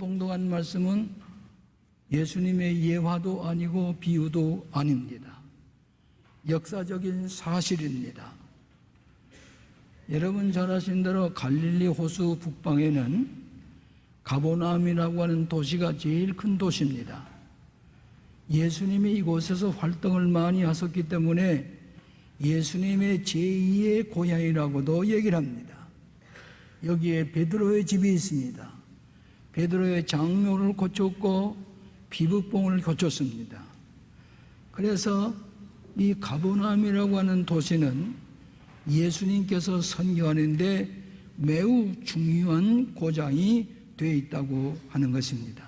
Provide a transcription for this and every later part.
봉독한 말씀은 예수님의 예화도 아니고 비유도 아닙니다. 역사적인 사실입니다. 여러분 잘 아시는 대로 갈릴리 호수 북방에는 가버나움이라고 하는 도시가 제일 큰 도시입니다. 예수님이 이곳에서 활동을 많이 하셨기 때문에 예수님의 제2의 고향이라고도 얘기를 합니다. 여기에 베드로의 집이 있습니다. 베드로의 장묘를 고쳤고 비브봉을 고쳤습니다. 그래서 이 가버나움이라고 하는 도시는 예수님께서 선교하는데 매우 중요한 고장이 되어 있다고 하는 것입니다.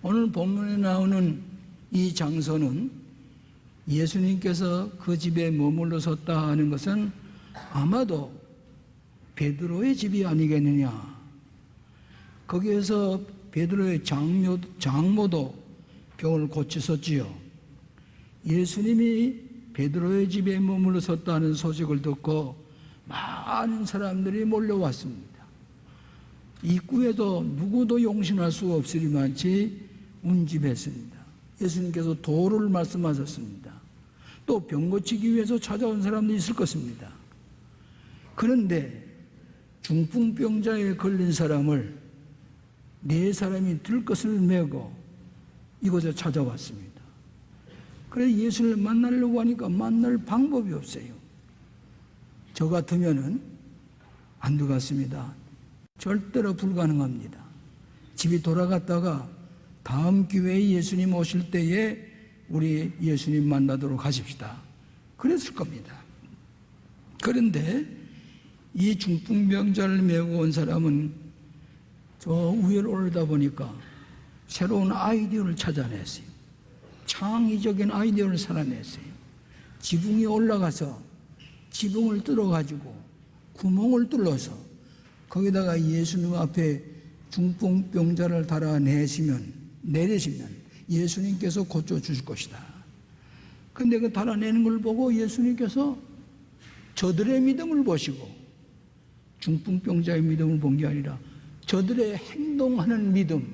오늘 본문에 나오는 이 장소는 예수님께서 그 집에 머물러섰다 하는 것은 아마도 베드로의 집이 아니겠느냐. 거기에서 베드로의 장모도 병을 고치셨지요. 예수님이 베드로의 집에 머물러섰다는 소식을 듣고 많은 사람들이 몰려왔습니다. 입구에도 누구도 용신할 수 없으리만치 운집했습니다. 예수님께서 도를 말씀하셨습니다. 또 병 고치기 위해서 찾아온 사람도 있을 것입니다. 그런데 중풍병자에 걸린 사람을 네 사람이 들것을 메고 이곳에 찾아왔습니다. 그래서 예수를 만나려고 하니까 만날 방법이 없어요. 저 같으면은 안 들어갔습니다. 절대로 불가능합니다. 집이 돌아갔다가 다음 기회에 예수님 오실 때에 우리 예수님 만나도록 하십시다. 그랬을 겁니다. 그런데 이 중풍병자를 메고 온 사람은 저 위로 올라다 보니까 새로운 아이디어를 찾아냈어요. 창의적인 아이디어를 살아냈어요. 지붕에 올라가서 지붕을 뚫어가지고 구멍을 뚫어서 거기다가 예수님 앞에 중풍병자를 내리시면 예수님께서 고쳐주실 것이다. 근데 그 달아내는 걸 보고 예수님께서 저들의 믿음을 보시고 중풍병자의 믿음을 본 게 아니라 저들의 행동하는 믿음,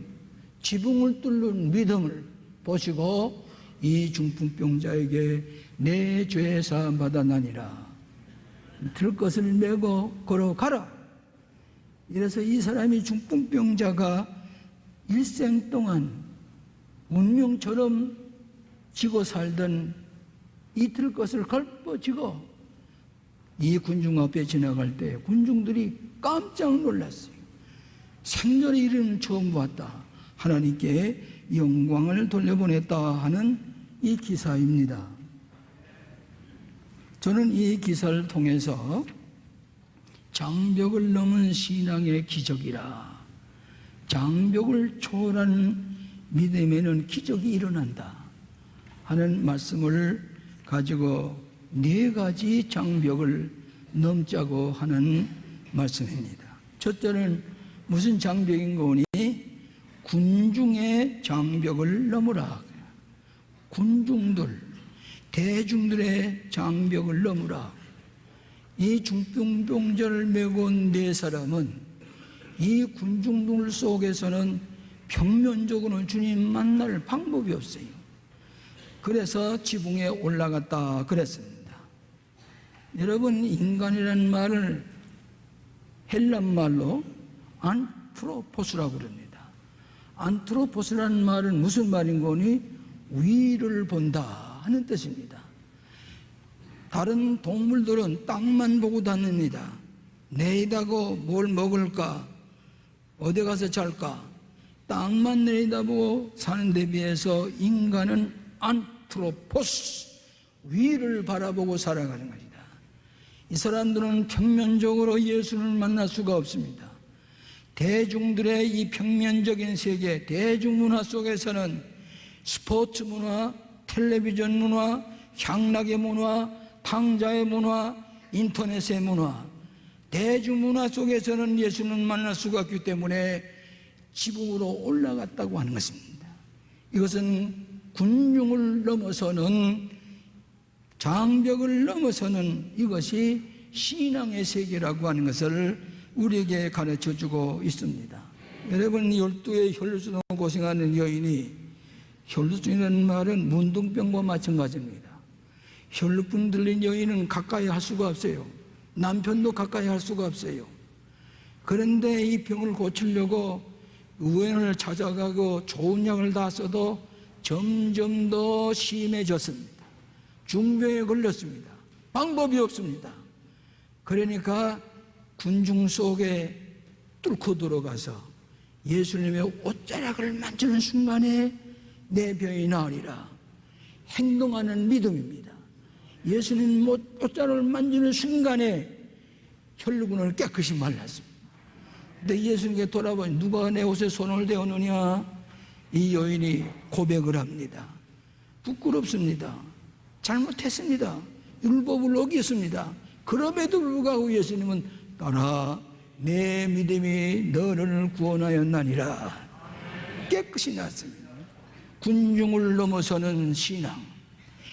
지붕을 뚫는 믿음을 보시고 이 중풍병자에게 내 죄 사함 받았나니라. 들 것을 메고 걸어가라. 이래서 이 사람이 중풍병자가 일생 동안 운명처럼 지고 살던 이 들 것을 걸뻗지고 이 군중 앞에 지나갈 때 군중들이 깜짝 놀랐어요. 생전에 이름을 처음 보았다. 하나님께 영광을 돌려보냈다 하는 이 기사입니다. 저는 이 기사를 통해서 장벽을 넘은 신앙의 기적이라, 장벽을 초월하는 믿음에는 기적이 일어난다 하는 말씀을 가지고 네 가지 장벽을 넘자고 하는 말씀입니다. 첫째는 무슨 장벽인 거니? 군중의 장벽을 넘으라. 군중들, 대중들의 장벽을 넘으라. 이 중풍병자를 메고 온 네 사람은 이 군중들 속에서는 평면적으로 주님 만날 방법이 없어요. 그래서 지붕에 올라갔다 그랬습니다. 여러분, 인간이라는 말을 헬란 말로 안트로포스라고 그럽니다. 안트로포스라는 말은 무슨 말인 거니? 위를 본다 하는 뜻입니다. 다른 동물들은 땅만 보고 다닙니다. 내일하고 뭘 먹을까? 어디 가서 잘까? 땅만 내려다보고 사는 데 비해서 인간은 안트로포스, 위를 바라보고 살아가는 것이다. 이 사람들은 평면적으로 예수를 만날 수가 없습니다. 대중들의 이 평면적인 세계, 대중문화 속에서는 스포츠 문화, 텔레비전 문화, 향락의 문화, 탕자의 문화, 인터넷의 문화, 대중문화 속에서는 예수는 만날 수가 없기 때문에 지붕으로 올라갔다고 하는 것입니다. 이것은 군중을 넘어서는, 장벽을 넘어서는 이것이 신앙의 세계라고 하는 것을 우리에게 가르쳐주고 있습니다. 여러분, 12의 혈루증으로 고생하는 여인이, 혈루증이라는 말은 문둥병과 마찬가지입니다. 혈루증 들린 여인은 가까이 할 수가 없어요. 남편도 가까이 할 수가 없어요. 그런데 이 병을 고치려고 의원을 찾아가고 좋은 약을 다 써도 점점 더 심해졌습니다. 중병에 걸렸습니다. 방법이 없습니다. 그러니까 군중 속에 뚫고 들어가서 예수님의 옷자락을 만지는 순간에 내 병이 나으리라. 행동하는 믿음입니다. 예수님 옷자락을 만지는 순간에 혈루군을 깨끗이 말랐습니다. 근데 예수님께 돌아보니 누가 내 옷에 손을 대었느냐? 이 여인이 고백을 합니다. 부끄럽습니다. 잘못했습니다. 율법을 어겼습니다. 그럼에도 불구하고 예수님은 따라 내 믿음이 너를 구원하였나니라. 깨끗이 났습니다. 군중을 넘어서는 신앙,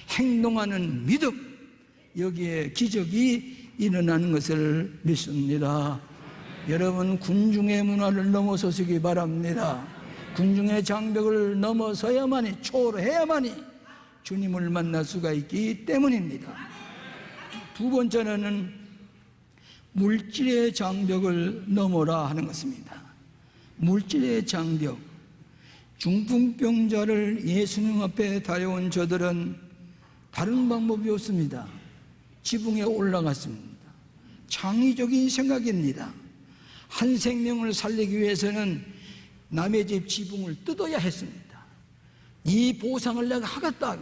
행동하는 믿음, 여기에 기적이 일어나는 것을 믿습니다. 여러분, 군중의 문화를 넘어서시기 바랍니다. 군중의 장벽을 넘어서야만이, 초월해야만이 주님을 만날 수가 있기 때문입니다. 두 번째는 물질의 장벽을 넘어라 하는 것입니다. 물질의 장벽. 중풍병자를 예수님 앞에 다려온 저들은 다른 방법이 없습니다. 지붕에 올라갔습니다. 창의적인 생각입니다. 한 생명을 살리기 위해서는 남의 집 지붕을 뜯어야 했습니다. 이 보상을 내가 하겠다.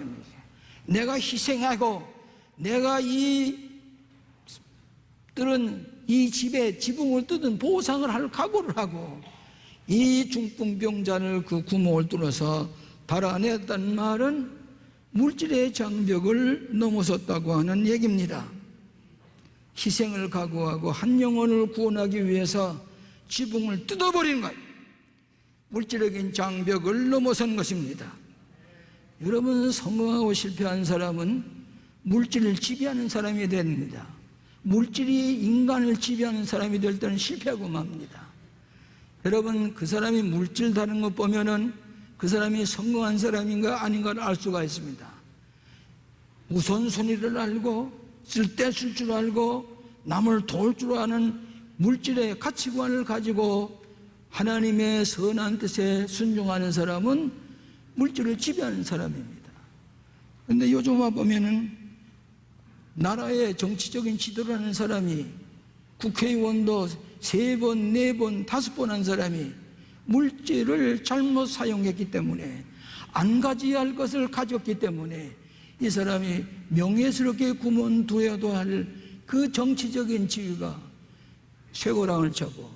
내가 희생하고 내가 이 집에 지붕을 뜯은 보상을 할 각오를 하고 이 중풍병자를 그 구멍을 뚫어서 달아냈다는 말은 물질의 장벽을 넘어섰다고 하는 얘기입니다. 희생을 각오하고 한 영혼을 구원하기 위해서 지붕을 뜯어버리는 것, 물질적인 장벽을 넘어선 것입니다. 여러분, 성공하고 실패한 사람은 물질을 지배하는 사람이 됩니다. 물질이 인간을 지배하는 사람이 될 때는 실패하고 맙니다. 여러분, 그 사람이 물질 다른 것 보면은 그 사람이 성공한 사람인가 아닌가를 알 수가 있습니다. 우선순위를 알고 쓸 때 쓸 줄 알고 남을 도울 줄 아는 물질의 가치관을 가지고 하나님의 선한 뜻에 순종하는 사람은 물질을 지배하는 사람입니다. 그런데 요즘 와 보면은 나라의 정치적인 지도를 하는 사람이, 국회의원도 3번, 4번, 5번 한 사람이 물질을 잘못 사용했기 때문에, 안 가져야 할 것을 가졌기 때문에 이 사람이 명예스럽게 구원되어도 할 그 정치적인 지위가 쇠고랑을 쳐고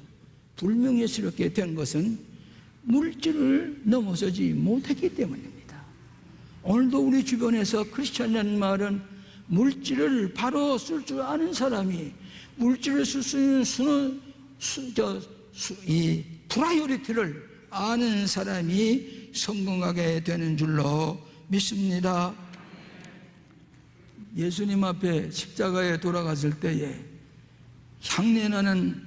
불명예스럽게 된 것은 물질을 넘어서지 못했기 때문입니다. 오늘도 우리 주변에서 크리스찬이라는 말은 물질을 바로 쓸 줄 아는 사람이, 물질을 쓸 수 있는 이 프라이어리티를 아는 사람이 성공하게 되는 줄로 믿습니다. 예수님 앞에 십자가에 돌아갔을 때에 향내나는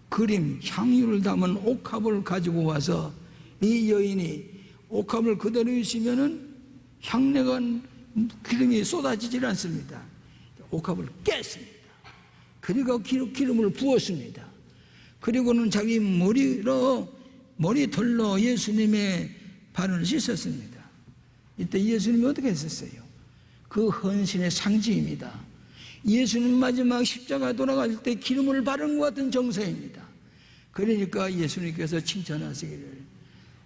그림, 향유를 담은 옥합을 가지고 와서 이 여인이 옥합을 그대로 있으면은 향내가, 기름이 쏟아지질 않습니다. 옥합을 깼습니다. 그리고 기름을 부었습니다. 그리고는 자기 머리털로 예수님의 발을 씻었습니다. 이때 예수님이 어떻게 했었어요? 그 헌신의 상징입니다. 예수님 마지막 십자가에 돌아갈 때 기름을 바른 것 같은 정서입니다. 그러니까 예수님께서 칭찬하시기를,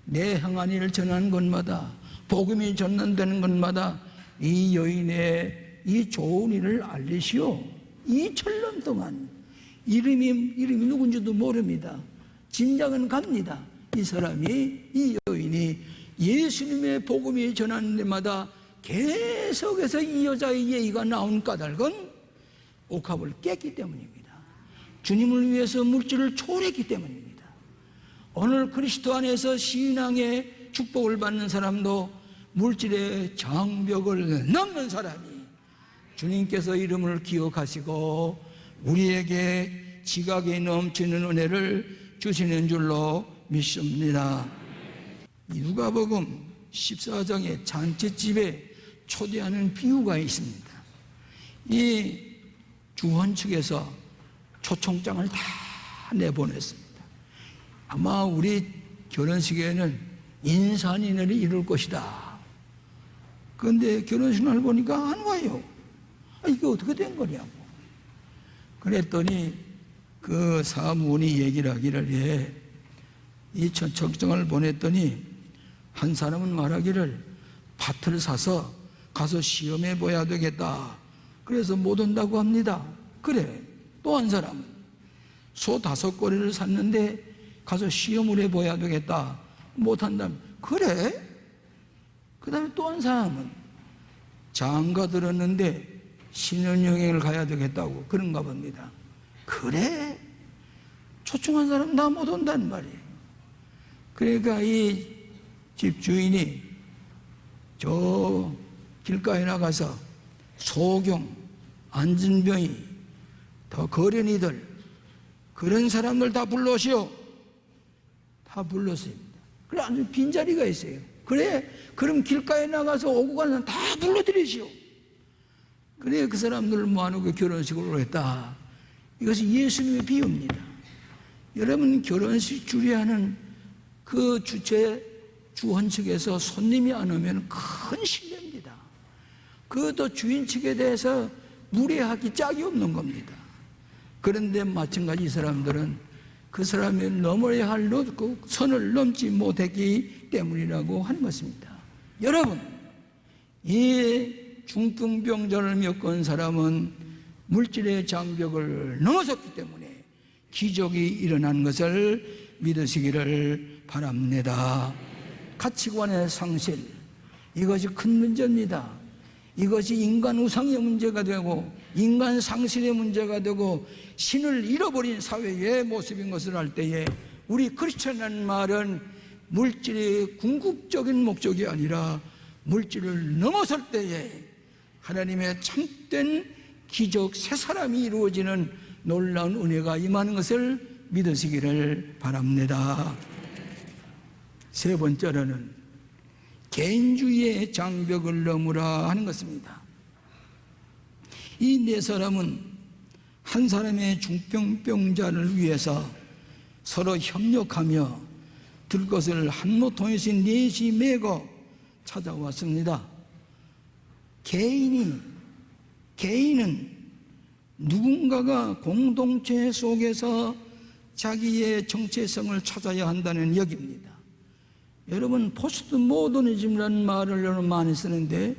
내 행한 일을 전하는 것마다, 복음이 전환되는 것마다 이 여인의 이 좋은 일을 알리시오. 2천년 동안 이름이 누군지도 모릅니다. 짐작은 갑니다. 이 사람이, 이 여인이 예수님의 복음이 전하는 데마다 계속해서 이 여자의 예의가 나온 까닭은 옥합을 깼기 때문입니다. 주님을 위해서 물질을 초월했기 때문입니다. 오늘 그리스도 안에서 신앙의 축복을 받는 사람도 물질의 장벽을 넘는 사람이 주님께서 이름을 기억하시고 우리에게 지각에 넘치는 은혜를 주시는 줄로 믿습니다. 누가복음 14장의 잔치집에 초대하는 비유가 있습니다. 이 주원 측에서 초청장을 다 내보냈습니다. 아마 우리 결혼식에는 인산인해를 이룰 것이다. 그런데 결혼식 날 보니까 안 와요. 이게 어떻게 된 거냐고. 그랬더니 그 사무원이 얘기를 하기를, 이 초청장을 보냈더니 한 사람은 말하기를 밭을 사서 가서 시험해 봐야 되겠다. 그래서 못 온다고 합니다. 그래. 또 한 사람은 소 5꼬리를 샀는데 가서 시험을 해봐야 되겠다. 못한다면 그래. 그 다음에 또 한 사람은 장가 들었는데 신혼여행을 가야 되겠다고 그런가 봅니다. 그래. 초청한 사람 나 못 온단 말이에요. 그러니까 이 집 주인이 저 길가에 나가서 소경, 안진병이, 더 거련이들, 그런 사람들 다 불러오시오. 다 불렀습니다. 그래, 아주 빈자리가 있어요. 그래, 그럼 길가에 나가서 오고 가는 사람 다 불러드리시오. 그래, 그 사람들을 모아놓고 결혼식을 했다. 이것이 예수님의 비유입니다. 여러분, 결혼식 주례하는 그 주원 측에서 손님이 안 오면 큰 실례입니다. 그것도 주인 측에 대해서 무례하기 짝이 없는 겁니다. 그런데 마찬가지 이 사람들은 그 사람이 넘어야 할 선을 넘지 못했기 때문이라고 하는 것입니다. 여러분, 이 중풍병자를 겪은 사람은 물질의 장벽을 넘어섰기 때문에 기적이 일어난 것을 믿으시기를 바랍니다. 가치관의 상실, 이것이 큰 문제입니다. 이것이 인간 우상의 문제가 되고 인간 상실의 문제가 되고 신을 잃어버린 사회의 모습인 것을 알 때에 우리 크리스천이라는 말은 물질의 궁극적인 목적이 아니라 물질을 넘어설 때에 하나님의 참된 기적 새 사람이 이루어지는 놀라운 은혜가 임하는 것을 믿으시기를 바랍니다. 세 번째로는 개인주의의 장벽을 넘으라 하는 것입니다. 이 네 사람은 한 사람의 중풍병자를 위해서 서로 협력하며 들 것을 한 모통에서 넷이 메고 찾아왔습니다. 개인은 누군가가 공동체 속에서 자기의 정체성을 찾아야 한다는 역입니다. 여러분, 포스트 모더니즘이라는 말을 여러분 많이 쓰는데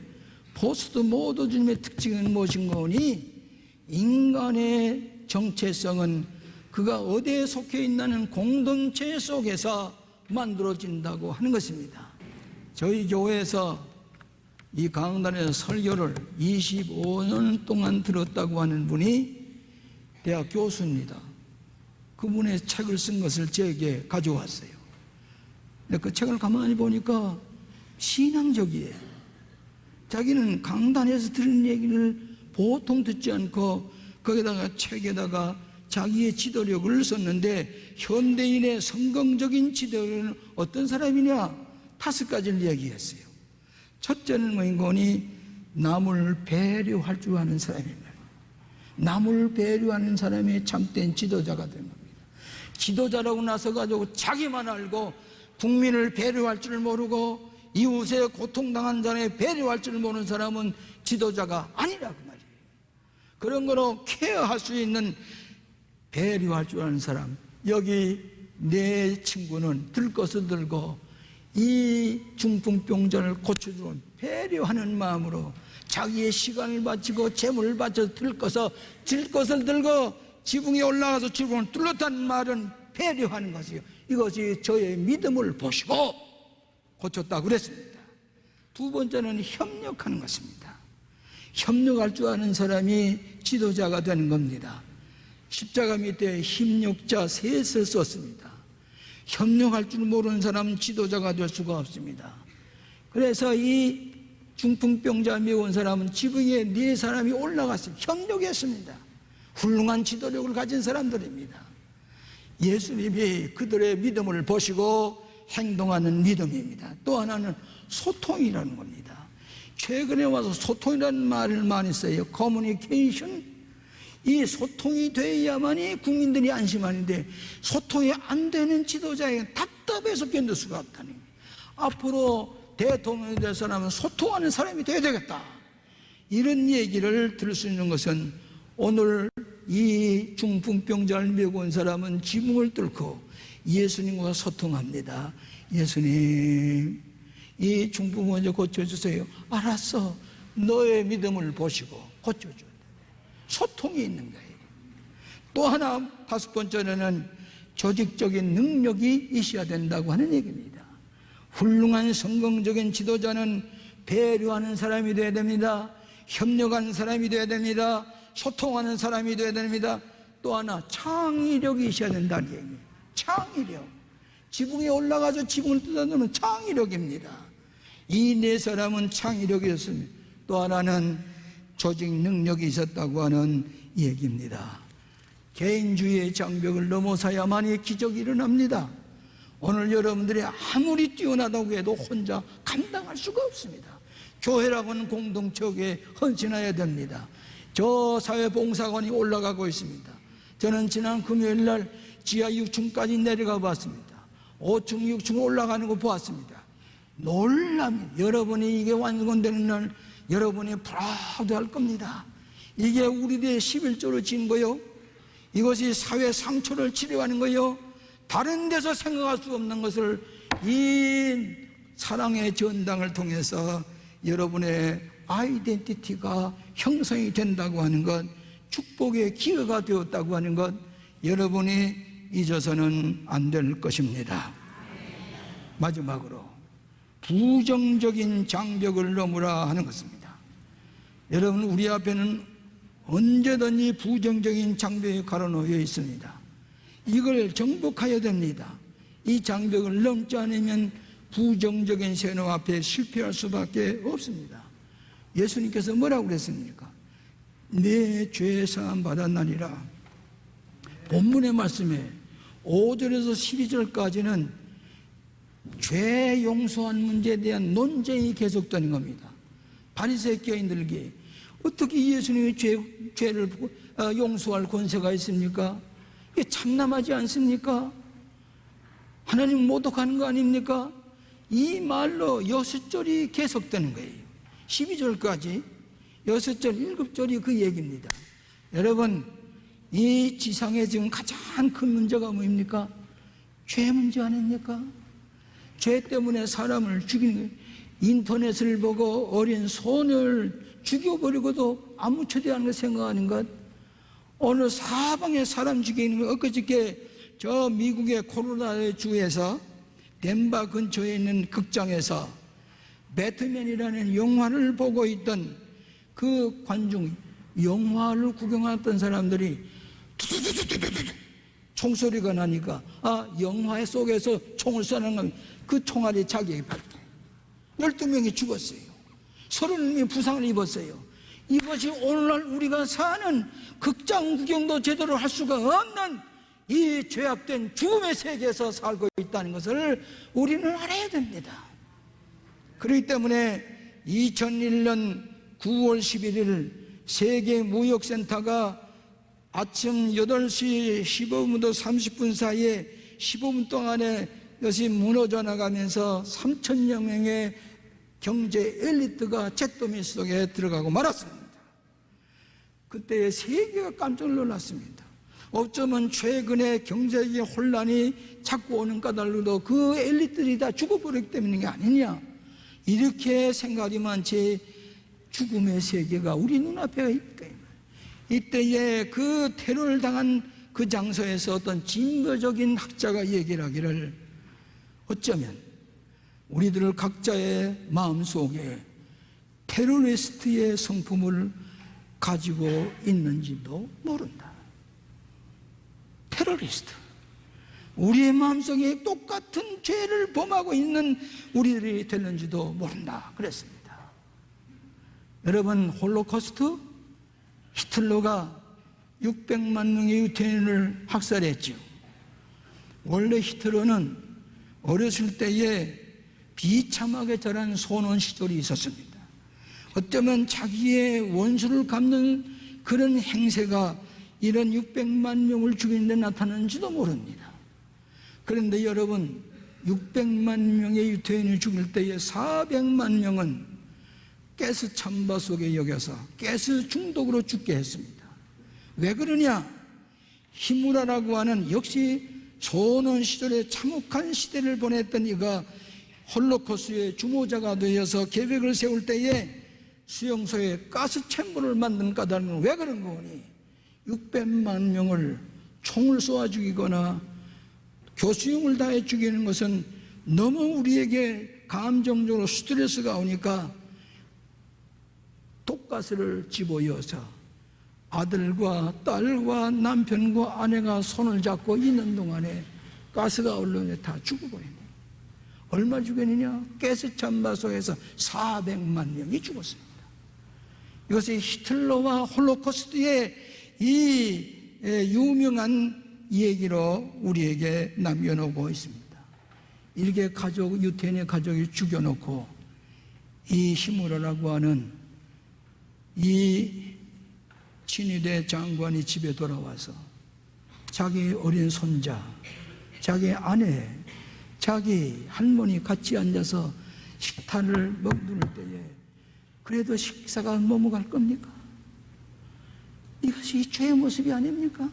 포스트 모더니즘의 특징은 무엇인가 하니 인간의 정체성은 그가 어디에 속해 있는 공동체 속에서 만들어진다고 하는 것입니다. 저희 교회에서 이 강단에서 설교를 25년 동안 들었다고 하는 분이 대학 교수입니다. 그분의 책을 쓴 것을 제게 가져왔어요. 근데 그 책을 가만히 보니까 신앙적이에요. 자기는 강단에서 들은 얘기를 보통 듣지 않고 거기다가 책에다가 자기의 지도력을 썼는데 현대인의 성경적인 지도력은 어떤 사람이냐? 5가지를 얘기했어요. 첫째는 뭐인거니 남을 배려할 줄 아는 사람입니다. 남을 배려하는 사람이 참된 지도자가 된 겁니다. 지도자라고 나서가지고 자기만 알고 국민을 배려할 줄 모르고 이웃에 고통당한 자에 배려할 줄 모르는 사람은 지도자가 아니라 그 말이에요. 그런 거로 케어할 수 있는 배려할 줄 아는 사람. 여기 내 친구는 들 것을 들고 이 중풍병자를 고쳐주고 배려하는 마음으로 자기의 시간을 바치고 재물을 바쳐 들 것을 들고 지붕에 올라가서 지붕을 뚫었다는 말은 배려하는 것이요. 이것이 저의 믿음을 보시고 고쳤다고 그랬습니다. 두 번째는 협력하는 것입니다. 협력할 줄 아는 사람이 지도자가 되는 겁니다. 십자가 밑에 협력자 셋을 썼습니다. 협력할 줄 모르는 사람은 지도자가 될 수가 없습니다. 그래서 이 중풍병자 메운 사람은 지붕에 4사람이 올라갔어요. 협력했습니다. 훌륭한 지도력을 가진 사람들입니다. 예수님이 그들의 믿음을 보시고 행동하는 믿음입니다. 또 하나는 소통이라는 겁니다. 최근에 와서 소통이라는 말을 많이 써요. 커뮤니케이션. 이 소통이 돼야만이 국민들이 안심하는데, 소통이 안 되는 지도자에게 답답해서 견딜 수가 없다는 거예요. 앞으로 대통령이 될 사람은 소통하는 사람이 돼야 되겠다, 이런 얘기를 들을 수 있는 것은, 오늘 이 중풍병자를 메고 온 사람은 지붕을 뚫고 예수님과 소통합니다. 예수님, 이 중풍 먼저 고쳐주세요. 알았어. 너의 믿음을 보시고 고쳐줘야 돼. 소통이 있는 거예요. 또 하나, 다섯 번째는 조직적인 능력이 있어야 된다고 하는 얘기입니다. 훌륭한 성공적인 지도자는 배려하는 사람이 되어야 됩니다. 협력하는 사람이 되어야 됩니다. 소통하는 사람이 되어야 됩니다. 또 하나, 창의력이 있어야 된다는 얘기입니다. 창의력. 지붕에 올라가서 지붕을 뜯어놓는 창의력입니다. 이 네 사람은 창의력이 있었습니다. 또 하나는 조직 능력이 있었다고 하는 얘기입니다. 개인주의의 장벽을 넘어서야만이 기적이 일어납니다. 오늘 여러분들이 아무리 뛰어나다고 해도 혼자 감당할 수가 없습니다. 교회라고 하는 공동체에 헌신해야 됩니다. 저 사회봉사관이 올라가고 있습니다. 저는 지난 금요일 날 지하 6층까지 내려가 봤습니다. 5층, 6층 올라가는 거 보았습니다. 놀랍니다. 여러분이 이게 완성되는 날 여러분이 프라우드할 겁니다. 이게 우리들의 11조로 진 거요, 이것이 사회 상처를 치료하는 거요, 다른 데서 생각할 수 없는 것을 이 사랑의 전당을 통해서 여러분의 아이덴티티가 형성이 된다고 하는 것, 축복의 기회가 되었다고 하는 것, 여러분이 잊어서는 안 될 것입니다. 마지막으로 부정적인 장벽을 넘으라 하는 것입니다. 여러분, 우리 앞에는 언제든지 부정적인 장벽이 가로놓여 있습니다. 이걸 정복해야 됩니다. 이 장벽을 넘지 않으면 부정적인 세노 앞에 실패할 수밖에 없습니다. 예수님께서 뭐라고 그랬습니까? 내 죄 사함 받았나니라. 본문의 말씀에 5절에서 12절까지는 죄 용서한 문제에 대한 논쟁이 계속되는 겁니다. 바리새교인들에게 어떻게 예수님이 죄를 용서할 권세가 있습니까? 이게 참남하지 않습니까? 하나님 모독하는 거 아닙니까? 이 말로 6절이 계속되는 거예요. 12절까지 6절, 7절이 그 얘기입니다. 여러분, 이 지상에 지금 가장 큰 문제가 뭐입니까? 죄 문제 아닙니까? 죄 때문에 사람을 죽이는 거예요. 인터넷을 보고 어린 소녀를 죽여버리고도 아무 처대하는 걸 생각하는 것, 오늘 사방에 사람 죽이는 것, 엊그저께 저 미국의 코로라도 주에서 덴바 근처에 있는 극장에서 배트맨이라는 영화를 보고 있던 그 관중, 영화를 구경했던 사람들이 두두두두두두 총소리가 나니까, 아, 영화 속에서 총을 쏘는 건 그 총알이 자기에게 발대. 12명이 죽었어요. 30명이 부상을 입었어요. 이것이 오늘날 우리가 사는 극장 구경도 제대로 할 수가 없는 이 죄악된 죽음의 세계에서 살고 있다는 것을 우리는 알아야 됩니다. 그렇기 때문에 2001년 9월 11일 세계무역센터가 아침 8시 15분부터 30분 사이에 15분 동안에 이것이 무너져 나가면서 3천여 명의 경제 엘리트가 잿더미 속에 들어가고 말았습니다. 그때 세계가 깜짝 놀랐습니다. 어쩌면 최근에 경제적인 혼란이 자꾸 오는 까닭으로도 그 엘리트들이 다 죽어버렸기 때문인 게 아니냐, 이렇게 생각이 많지 죽음의 세계가 우리 눈앞에 있다. 이때에 그 테러를 당한 그 장소에서 어떤 진보적인 학자가 얘기를 하기를, 어쩌면 우리들 각자의 마음속에 테러리스트의 성품을 가지고 있는지도 모른다. 테러리스트, 우리의 마음속에 똑같은 죄를 범하고 있는 우리들이 됐는지도 모른다 그랬습니다. 여러분, 홀로코스트, 히틀러가 600만 명의 유태인을 학살했죠. 원래 히틀러는 어렸을 때에 비참하게 자란 소년 시절이 있었습니다. 어쩌면 자기의 원수를 갚는 그런 행세가 이런 600만 명을 죽이는 데 나타나는지도 모릅니다. 그런데 여러분, 600만 명의 유태인을 죽일 때에 400만 명은 가스 찬바 속에 여겨서 가스 중독으로 죽게 했습니다. 왜 그러냐? 히무라라고 하는 역시 소년 시절에 참혹한 시대를 보냈던 이가 홀로코스트의 주모자가 되어서 계획을 세울 때에 수용소에 가스 챔버를 만든 까닭은 왜 그런 거니? 600만 명을 총을 쏘아 죽이거나 교수형을 다해 죽이는 것은 너무 우리에게 감정적으로 스트레스가 오니까 독가스를 집어넣어서 아들과 딸과 남편과 아내가 손을 잡고 있는 동안에 가스가 올라오면 다 죽어버립니다. 얼마 죽였느냐? 가스 찬바 속에서 400만 명이 죽었습니다. 이것이 히틀러와 홀로코스트의 이 유명한 얘기로 우리에게 남겨놓고 있습니다. 이렇게 유태인의 가족이 죽여놓고 이 히무라라고 하는 이 친위대 장관이 집에 돌아와서 자기 어린 손자, 자기 아내, 자기 할머니 같이 앉아서 식탁을 먹는 때에 그래도 식사가 넘어갈 겁니까? 이것이 죄의 모습이 아닙니까?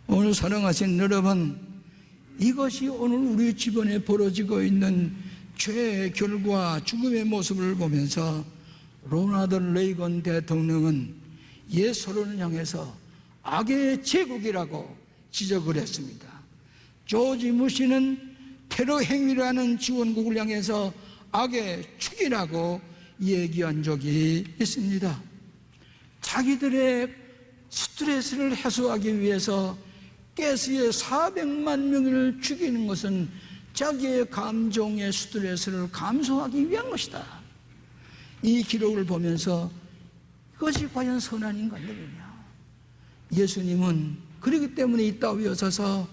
오늘 사랑하신 여러분, 이것이 오늘 우리 주변에 벌어지고 있는 죄의 결과, 죽음의 모습을 보면서 로나드 레이건 대통령은 옛 서론을 향해서 악의 제국이라고 지적을 했습니다. 조지 부시는 테러 행위라는 지원국을 향해서 악의 축이라고 얘기한 적이 있습니다. 자기들의 스트레스를 해소하기 위해서 가스에 400만 명을 죽이는 것은 자기의 감정의 스트레스를 감소하기 위한 것이다. 이 기록을 보면서 그것이 과연 선한 인간들이냐? 예수님은 그렇기 때문에 이 따위에 서서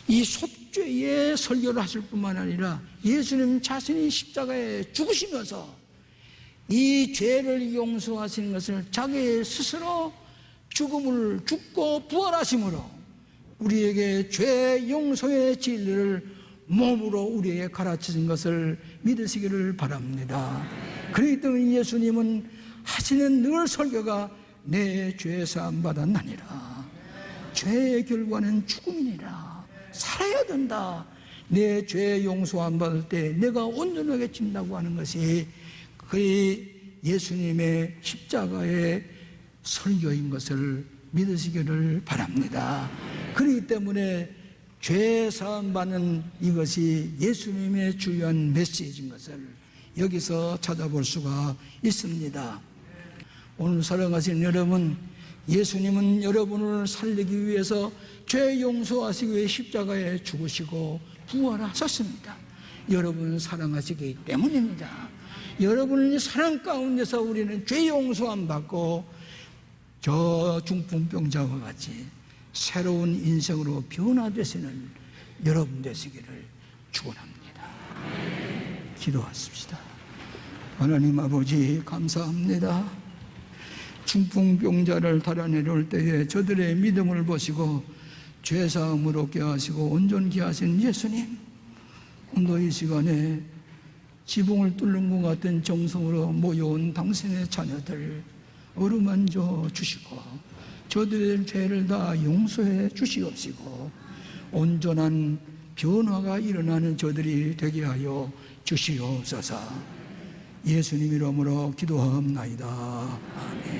이 속죄의 설교를 하실 뿐만 아니라 예수님 자신이 십자가에 죽으시면서 이 죄를 용서하시는 것을 자기 스스로 죽음을 죽고 부활하심으로 우리에게 죄 용서의 진리를 몸으로 우리에게 가르치신 것을 믿으시기를 바랍니다. 그렇기 때문에 예수님은 하시는 늘 설교가 내 죄 사함 받았나니라. 죄의 결과는 죽음이니라. 살아야 된다. 내 죄 용서함 받을 때 내가 온전하게 진다고 하는 것이 그 예수님의 십자가의 설교인 것을 믿으시기를 바랍니다. 그렇기 때문에 죄 사함 받는 이것이 예수님의 주요한 메시지인 것을 여기서 찾아볼 수가 있습니다. 오늘 사랑하신 여러분, 예수님은 여러분을 살리기 위해서 죄 용서하시기 위해 십자가에 죽으시고 부활하셨습니다. 여러분을 사랑하시기 때문입니다. 여러분의 사랑 가운데서 우리는 죄 용서함 받고 저 중풍병자와 같이 새로운 인생으로 변화되시는 여러분 되시기를 축원합니다. 기도하십시다. 하나님 아버지 감사합니다. 중풍병자를 달아내려올 때에 저들의 믿음을 보시고 죄사함을 얻게 하시고 온전케 하신 예수님, 오늘 이 시간에 지붕을 뚫는 것 같은 정성으로 모여온 당신의 자녀들 어루만져 주시고 저들의 죄를 다 용서해 주시옵시고 온전한 변화가 일어나는 저들이 되게 하여 주시옵소서. 예수님 이름으로 기도하옵나이다. 아멘.